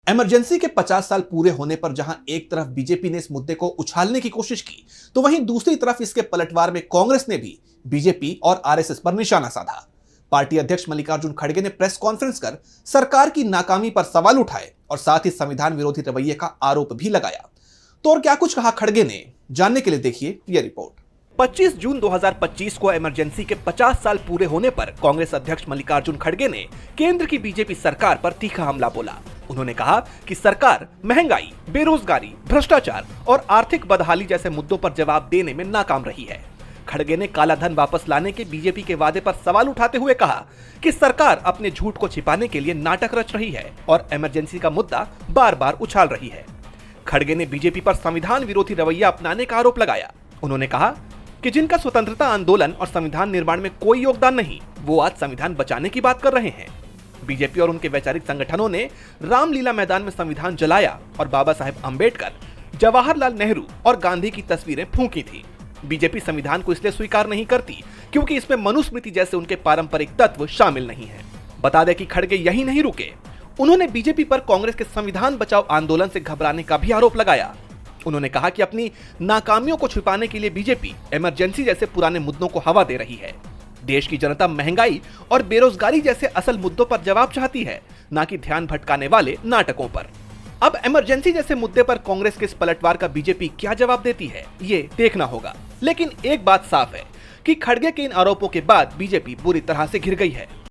Emergency के 50 साल पूरे होने पर जहां एक तरफ बीजेपी ने इस मुद्दे को उछालने की कोशिश की, तो वहीं दूसरी तरफ इसके पलटवार में कांग्रेस ने भी बीजेपी और आरएसएस पर निशाना साधा। पार्टी अध्यक्ष मल्लिकार्जुन खड़गे ने प्रेस कॉन्फ्रेंस कर सरकार की नाकामी पर सवाल उठाए और साथ ही संविधान विरोधी रवैये का आरोप भी लगाया। तो और क्या कुछ कहा खड़गे ने, जानने के लिए देखिए यह रिपोर्ट। 25 जून 2025 को इमरजेंसी के 50 साल पूरे होने पर कांग्रेस अध्यक्ष मल्लिकार्जुन खड़गे ने केंद्र की बीजेपी सरकार पर तीखा हमला बोला। उन्होंने कहा कि सरकार महंगाई, बेरोजगारी, भ्रष्टाचार और आर्थिक बदहाली जैसे मुद्दों पर जवाब देने में नाकाम रही है। खड़गे ने काला धन वापस लाने के बीजेपी के वादे पर सवाल उठाते हुए कहा कि सरकार अपने झूठ को छिपाने के लिए नाटक रच रही है और इमरजेंसी का मुद्दा बार बार उछाल रही है। खड़गे ने बीजेपी पर संविधान विरोधी रवैया अपनाने का आरोप लगाया। उन्होंने कहा कि जिनका स्वतंत्रता आंदोलन और संविधान निर्माण में कोई योगदान नहीं, वो आज संविधान बचाने की बात कर रहे हैं। बीजेपी और उनके वैचारिक संगठनों ने रामलीला मैदान में संविधान जलाया और बाबा साहेब अंबेडकर, जवाहरलाल नेहरू और गांधी की तस्वीरें फूंकी थी। बीजेपी संविधान को इसलिए स्वीकार नहीं करती क्योंकि इसमें मनुस्मृति जैसे उनके पारंपरिक तत्व शामिल नहीं है। बता दें कि खड़गे यही नहीं रुके, उन्होंने बीजेपी पर कांग्रेस के संविधान बचाओ आंदोलन से घबराने का भी आरोप लगाया। उन्होंने कहा कि अपनी नाकामियों को छुपाने के लिए बीजेपी इमरजेंसी जैसे पुराने मुद्दों को हवा दे रही है। देश की जनता महंगाई और बेरोजगारी जैसे असल मुद्दों पर जवाब चाहती है, ना कि ध्यान भटकाने वाले नाटकों पर। अब इमरजेंसी जैसे मुद्दे पर कांग्रेस के इस पलटवार का बीजेपी क्या जवाब देती है, ये देखना होगा। लेकिन एक बात साफ है कि खड़गे के इन आरोपों के बाद बीजेपी बुरी तरह से घिर गई है।